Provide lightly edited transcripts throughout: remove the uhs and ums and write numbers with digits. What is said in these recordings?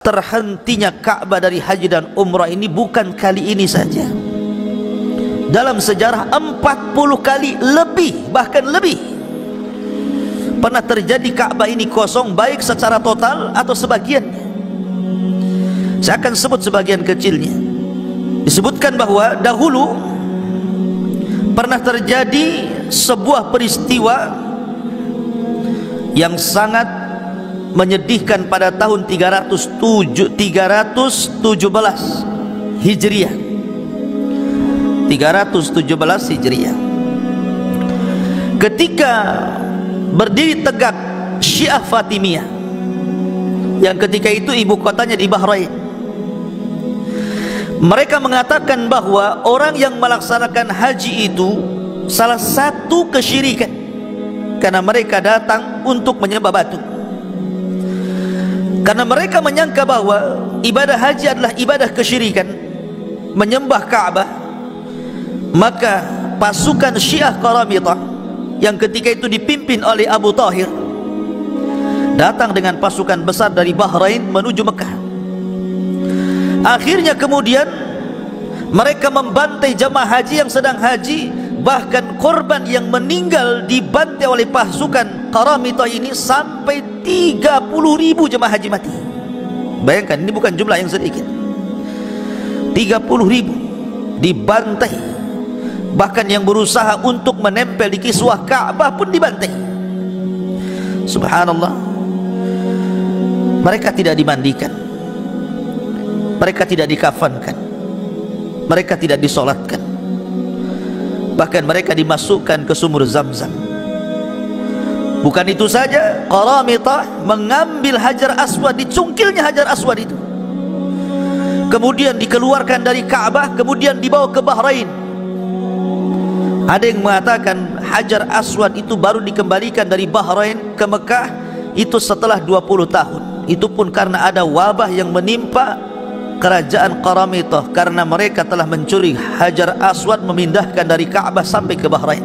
terhentinya Ka'bah dari haji dan umrah ini bukan kali ini saja. Dalam sejarah 40 kali lebih, bahkan lebih, pernah terjadi Ka'bah ini kosong, baik secara total atau sebagiannya. Saya akan sebut sebagian kecilnya. Disebutkan bahwa dahulu pernah terjadi sebuah peristiwa yang sangat menyedihkan pada tahun 317 Hijriah. 317 Hijriah, ketika berdiri tegak Syiah Fatimiyah, yang ketika itu ibu kotanya di Bahrain. Mereka mengatakan bahwa orang yang melaksanakan haji itu salah satu kesyirikan, karena mereka datang untuk menyembah batu. Karena mereka menyangka bahwa ibadah haji adalah ibadah kesyirikan, menyembah Ka'bah, maka pasukan Syiah Qaramitah yang ketika itu dipimpin oleh Abu Tahir datang dengan pasukan besar dari Bahrain menuju Mekah. Akhirnya kemudian mereka membantai jemaah haji yang sedang haji, bahkan korban yang meninggal dibantai oleh pasukan Qaramitah ini sampai 30.000 jemaah haji mati. Bayangkan, ini bukan jumlah yang sedikit. 30.000 dibantai, bahkan yang berusaha untuk menempel di kiswah Ka'bah pun dibantai. Subhanallah. Mereka tidak dimandikan, mereka tidak dikafankan, mereka tidak disolatkan, bahkan mereka dimasukkan ke sumur Zamzam. Bukan itu saja, Qaramitah mengambil Hajar Aswad, dicungkilnya Hajar Aswad itu, kemudian dikeluarkan dari Ka'bah, kemudian dibawa ke Bahrain. Ada yang mengatakan Hajar Aswad itu baru dikembalikan dari Bahrain ke Mekah itu setelah 20 tahun. Itu pun karena ada wabah yang menimpa kerajaan Qaramitah, karena mereka telah mencuri Hajar Aswad, memindahkan dari Ka'bah sampai ke Bahrain.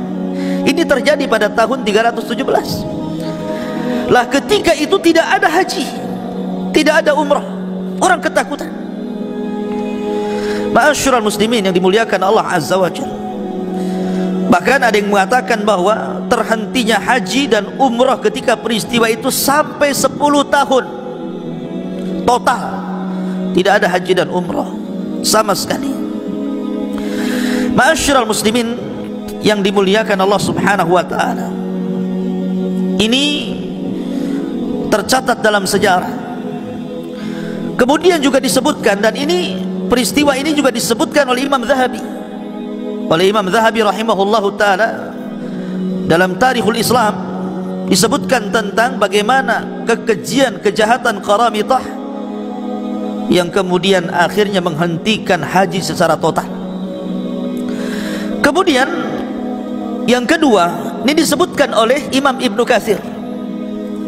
Ini terjadi pada tahun 317. Lah ketika itu tidak ada haji, tidak ada umrah, orang ketakutan. Ma'asyiral muslimin yang dimuliakan Allah Azza wa Jalla, bahkan ada yang mengatakan bahwa terhentinya haji dan umrah ketika peristiwa itu sampai 10 tahun total tidak ada haji dan umrah sama sekali. Ma'asyiral muslimin yang dimuliakan Allah Subhanahu wa taala, ini tercatat dalam sejarah. Kemudian juga disebutkan, dan ini peristiwa ini juga disebutkan oleh Imam Zahabi, rahimahullahu taala dalam Tarikhul Islam, disebutkan tentang bagaimana kekejian kejahatan Qaramitah yang kemudian akhirnya menghentikan haji secara total. Kemudian yang kedua, ini disebutkan oleh Imam Ibnu Katsir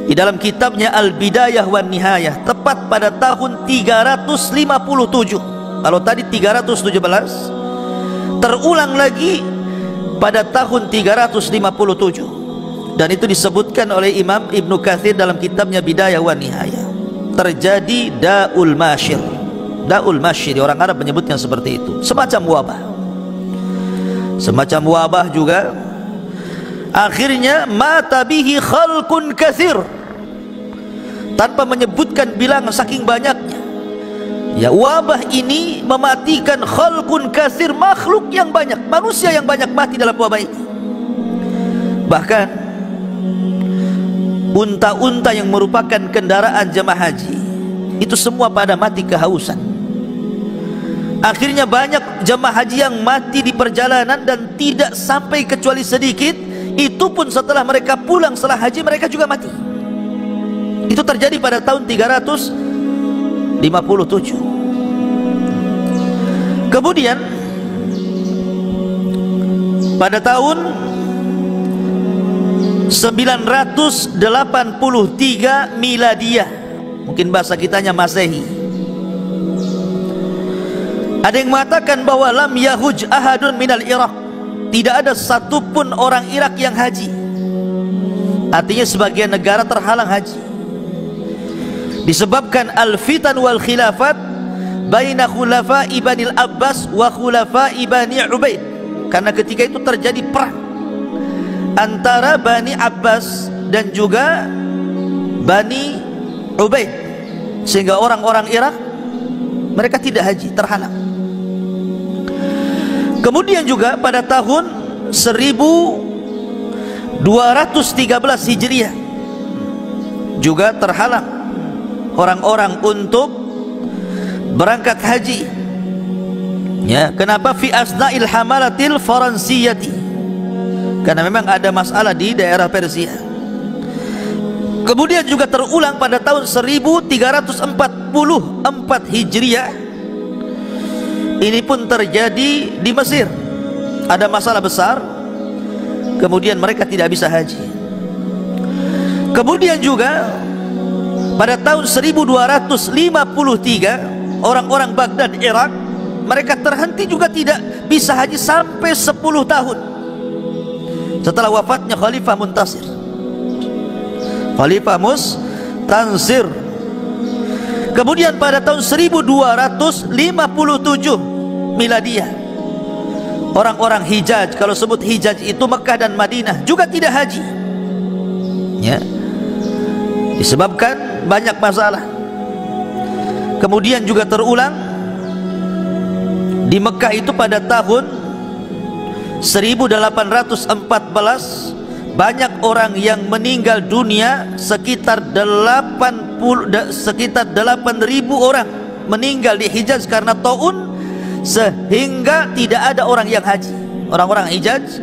di dalam kitabnya Al-Bidayah wan Nihayah, tepat pada tahun 357. Kalau tadi 317, terulang lagi pada tahun 357, dan itu disebutkan oleh Imam Ibnu Katsir dalam kitabnya Bidayah wan Nihayah. Terjadi Da'ul Masyir. Da'ul Masyir, orang Arab menyebutnya seperti itu, semacam wabah. Semacam wabah juga. Akhirnya mata bihi khalqun katsir, tanpa menyebutkan bilangan saking banyaknya. Ya, wabah ini mematikan khalqun katsir, makhluk yang banyak, manusia yang banyak mati dalam wabah ini. Bahkan unta-unta yang merupakan kendaraan jemaah haji itu semua pada mati kehausan. Akhirnya banyak jemaah haji yang mati di perjalanan dan tidak sampai kecuali sedikit. Itu pun setelah mereka pulang setelah haji, mereka juga mati. Itu terjadi pada tahun 357. Kemudian pada tahun 983 Miladiyah, mungkin bahasa kitanya Masehi, ada yang mengatakan bahwa lam yahuj ahadun minal Iraq, tidak ada satupun orang Irak yang haji. Artinya sebagian negara terhalang haji. disebabkan al-fitan wal khilafat baina khulafa'i Bani Abbas wa khulafa'i Bani Ubaid, karena ketika itu terjadi perang antara Bani Abbas dan juga Bani Ubaid, sehingga orang-orang Irak mereka tidak haji, terhalang. Kemudian juga pada tahun 1213 Hijriah juga terhalang orang-orang untuk berangkat haji. Ya, kenapa? Fi asna'il hamalatil faransiyati, karena memang ada masalah di daerah Persia. Kemudian juga terulang pada tahun 1344 Hijriah. Ini pun terjadi di Mesir, ada masalah besar, kemudian mereka tidak bisa haji. Kemudian juga pada tahun 1253 orang-orang Baghdad, Irak, mereka terhenti juga tidak bisa haji sampai 10 tahun setelah wafatnya Khalifah Muntasir. Khalifah Mustansir. Kemudian pada tahun 1257 Miladiyah, orang-orang Hijaz, kalau sebut Hijaz itu Mekah dan Madinah, juga tidak haji, ya, disebabkan banyak masalah. Kemudian juga terulang di Mekah itu pada tahun 1814, banyak orang yang meninggal dunia, sekitar 8.000 orang meninggal di Hijaz karena taun, sehingga tidak ada orang yang haji. Orang-orang Hijaz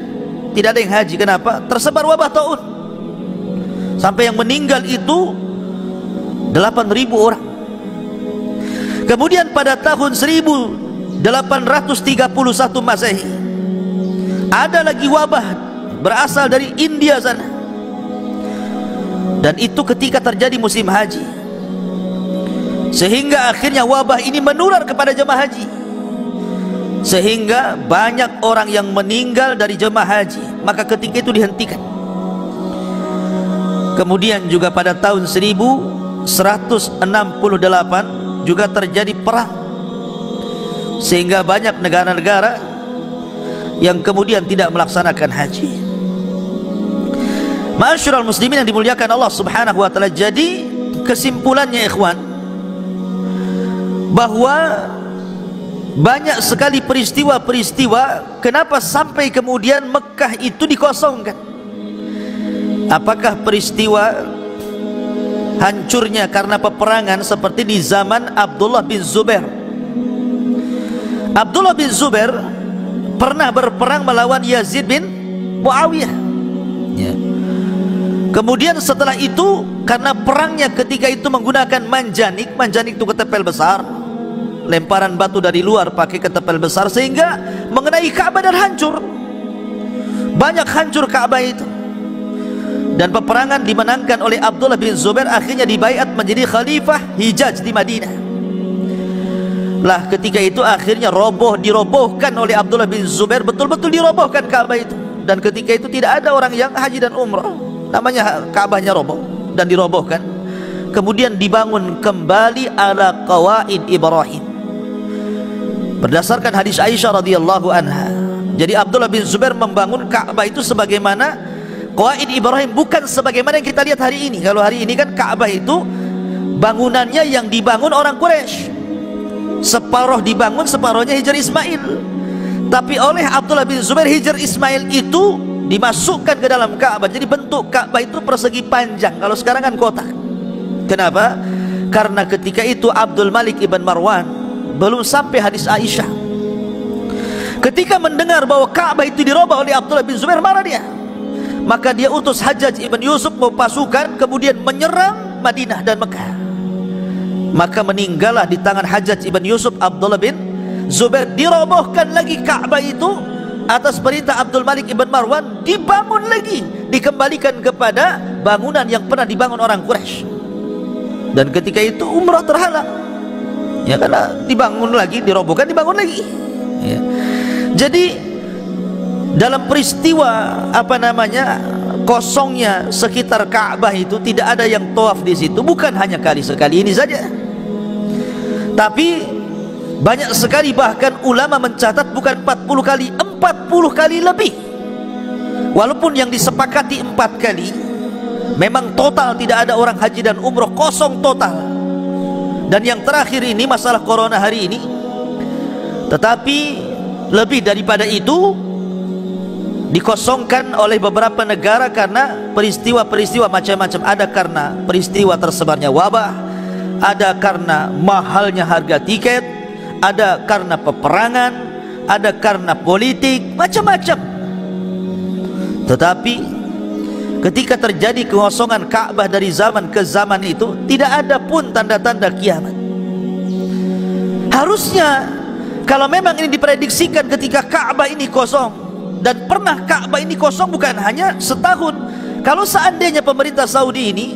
tidak ada yang haji. Kenapa? Tersebar wabah taun, sampai yang meninggal itu 8.000 orang. Kemudian pada tahun 1831 Masehi ada lagi wabah berasal dari India sana, dan itu ketika terjadi musim haji, sehingga akhirnya wabah ini menular kepada jemaah haji, sehingga banyak orang yang meninggal dari jemaah haji. Maka ketika itu dihentikan. Kemudian juga pada tahun 1168 juga terjadi perang, sehingga banyak negara-negara yang kemudian tidak melaksanakan haji. Ma'asyiral muslimin yang dimuliakan Allah Subhanahu wa taala, jadi kesimpulannya ikhwan, bahwa banyak sekali peristiwa-peristiwa kenapa sampai kemudian Mekah itu dikosongkan. Apakah peristiwa hancurnya karena peperangan seperti di zaman Abdullah bin Zubair? Abdullah bin Zubair pernah berperang melawan Yazid bin Muawiyah, ya. Kemudian setelah itu, karena perangnya ketika itu menggunakan manjanik, manjanik itu ketepel besar, lemparan batu dari luar pakai ketepel besar, sehingga mengenai Ka'bah dan hancur. Banyak hancur Ka'bah itu. Dan peperangan dimenangkan oleh Abdullah bin Zubair, akhirnya dibaiat menjadi khalifah Hijaz di Madinah. Lah ketika itu akhirnya dirobohkan oleh Abdullah bin Zubair, betul-betul dirobohkan Ka'bah itu. Dan ketika itu tidak ada orang yang haji dan umrah, namanya Ka'bahnya roboh dan dirobohkan. Kemudian dibangun kembali ala qawaid Ibrahim berdasarkan hadis Aisyah radhiyallahu anha. Jadi Abdullah bin Zubair membangun Ka'bah itu sebagaimana qawaid Ibrahim, bukan sebagaimana yang kita lihat hari ini. Kalau hari ini kan Ka'bah itu bangunannya yang dibangun orang Quraisy, separuh dibangun, separuhnya Hijr Ismail. Tapi oleh Abdullah bin Zubair, Hijr Ismail itu dimasukkan ke dalam Ka'bah. Jadi bentuk Ka'bah itu persegi panjang. Kalau sekarang kan kotak. Kenapa? Karena ketika itu Abdul Malik ibn Marwan belum sampai hadis Aisyah. Ketika mendengar bahwa Ka'bah itu dirubah oleh Abdullah bin Zubair, marah dia. Maka dia utus Hajjaj ibn Yusuf membawa pasukan, kemudian menyerang Madinah dan Mekah. Maka meninggallah di tangan Hajjaj ibn Yusuf Abdullah bin Zubair. Dirobohkan lagi Ka'bah itu atas perintah Abdul Malik ibn Marwan, dibangun lagi, dikembalikan kepada bangunan yang pernah dibangun orang Quraisy. Dan ketika itu umrah terhalang, ya, karena dibangun lagi, dirobohkan, dibangun lagi, ya. Jadi dalam peristiwa kosongnya sekitar Ka'bah itu tidak ada yang tawaf di situ, bukan hanya kali sekali ini saja, tapi banyak sekali, bahkan ulama mencatat bukan 40 kali, 40 kali lebih. Walaupun yang disepakati 4 kali, memang total tidak ada orang haji dan umroh, kosong total. Dan yang terakhir ini masalah corona hari ini, tetapi lebih daripada itu dikosongkan oleh beberapa negara karena peristiwa-peristiwa macam-macam. Ada karena peristiwa tersebarnya wabah, ada karena mahalnya harga tiket, ada karena peperangan, ada karena politik, macam-macam. Tetapi ketika terjadi kekosongan Ka'bah dari zaman ke zaman itu, tidak ada pun tanda-tanda kiamat. Harusnya kalau memang ini diprediksikan ketika Ka'bah ini kosong, dan pernah Ka'bah ini kosong bukan hanya setahun. Kalau seandainya pemerintah Saudi ini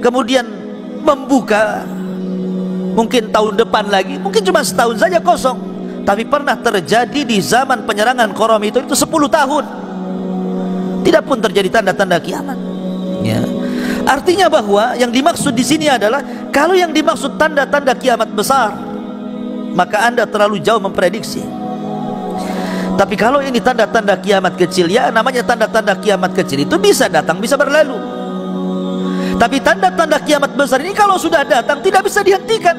kemudian membuka, mungkin tahun depan lagi, mungkin cuma setahun saja kosong. Tapi pernah terjadi di zaman penyerangan Qaram itu 10 tahun, tidak pun terjadi tanda-tanda kiamat. Ya. Artinya bahwa yang dimaksud di sini adalah, kalau yang dimaksud tanda-tanda kiamat besar, maka Anda terlalu jauh memprediksi. Tapi kalau ini tanda-tanda kiamat kecil, ya namanya tanda-tanda kiamat kecil itu bisa datang, bisa berlalu. Tapi tanda-tanda kiamat besar ini kalau sudah datang tidak bisa dihentikan.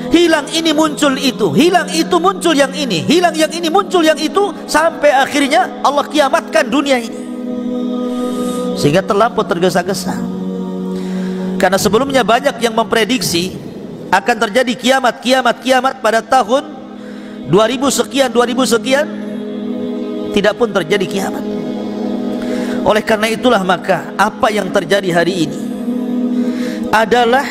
Hilang ini muncul itu, hilang itu muncul yang ini, hilang yang ini muncul yang itu, sampai akhirnya Allah kiamatkan dunia ini, sehingga terlampau tergesa-gesa. Karena sebelumnya banyak yang memprediksi akan terjadi kiamat pada tahun 2000 sekian, tidak pun terjadi kiamat. Oleh karena itulah maka apa yang terjadi hari ini adalah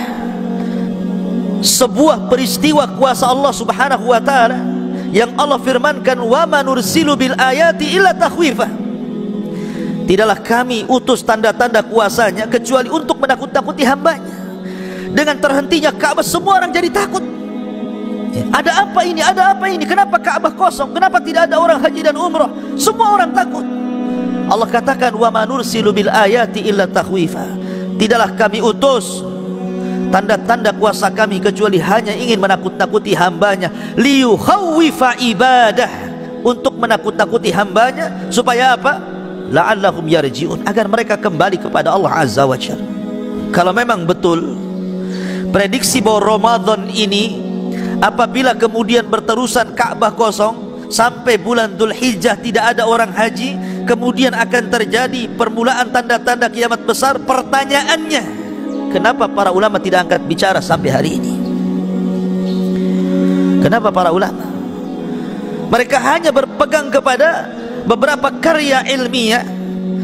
sebuah peristiwa kuasa Allah Subhanahu wa taala, yang Allah firmankan, wa manursilu bil ayati illa takhwifa. Tidaklah kami utus tanda-tanda kuasanya kecuali untuk menakut-nakuti hambanya. Dengan terhentinya Ka'bah, semua orang jadi takut. Ada apa ini? Ada apa ini? Kenapa Ka'bah kosong? Kenapa tidak ada orang haji dan umrah? Semua orang takut. Allah katakan, wa manursilu bil ayati illa takhwifa. Tidaklah kami utus tanda-tanda kuasa kami kecuali hanya ingin menakut-nakuti hambanya, liyukhawwifa ibadah, untuk menakut-nakuti hambanya, supaya apa? La'allahum yarji'un, agar mereka kembali kepada Allah Azza wa Jalla. Kalau memang betul prediksi bahwa Ramadan ini apabila kemudian berterusan Ka'bah kosong sampai bulan Dzulhijjah tidak ada orang haji, kemudian akan terjadi permulaan tanda-tanda kiamat besar, pertanyaannya, kenapa para ulama tidak angkat bicara sampai hari ini? Kenapa para ulama? Mereka hanya berpegang kepada beberapa karya ilmiah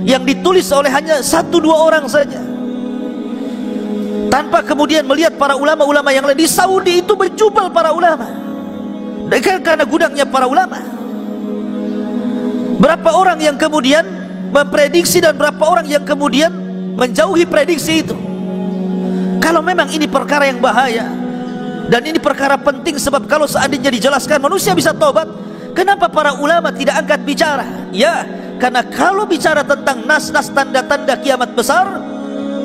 yang ditulis oleh hanya 1-2 orang saja, tanpa kemudian melihat para ulama-ulama yang lain. Di Saudi itu berjubel para ulama, karena gudangnya para ulama. Berapa orang yang kemudian memprediksi dan berapa orang yang kemudian menjauhi prediksi itu? Kalau memang ini perkara yang bahaya dan ini perkara penting, sebab kalau seandainya dijelaskan manusia bisa tobat, kenapa para ulama tidak angkat bicara? Ya, karena kalau bicara tentang nas-nas tanda-tanda kiamat besar,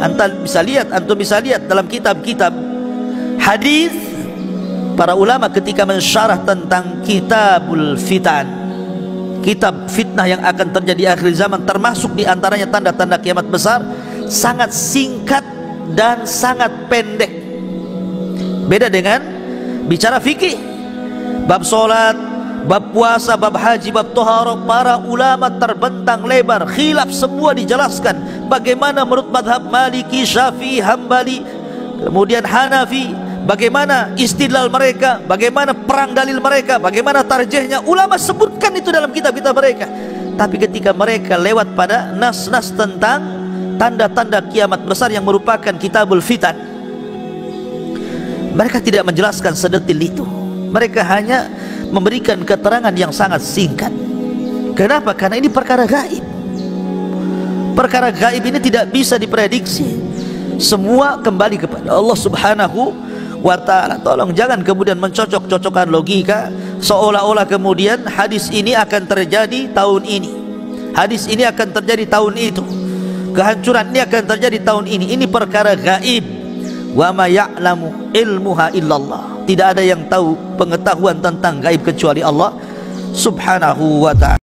antum bisa lihat dalam kitab-kitab hadis para ulama ketika mensyarah tentang Kitabul Fitan, kitab fitnah yang akan terjadi akhir zaman, termasuk diantaranya tanda-tanda kiamat besar, sangat singkat dan sangat pendek. Beda dengan bicara fikih, bab solat, bab puasa, bab haji, bab toharoh, para ulama terbentang lebar, khilaf semua dijelaskan. Bagaimana menurut madhab Maliki, Syafi'i, Hambali, kemudian Hanafi, bagaimana istidlal mereka, bagaimana perang dalil mereka, bagaimana tarjihnya, ulama sebutkan itu dalam kitab-kitab mereka. Tapi ketika mereka lewat pada nas-nas tentang tanda-tanda kiamat besar yang merupakan Kitabul Fitan, mereka tidak menjelaskan sedetil itu. Mereka hanya memberikan keterangan yang sangat singkat. Kenapa? Karena ini perkara gaib. Perkara gaib ini tidak bisa diprediksi. Semua kembali kepada Allah Subhanahu wa ta'ala. Tolong jangan kemudian mencocok-cocokkan logika seolah-olah kemudian hadis ini akan terjadi tahun ini, hadis ini akan terjadi tahun itu. Kehancuran ini akan terjadi tahun ini. Ini perkara gaib. Wa ma ya'lamu ilmuha illallah. Tidak ada yang tahu pengetahuan tentang gaib kecuali Allah Subhanahu wa ta'ala.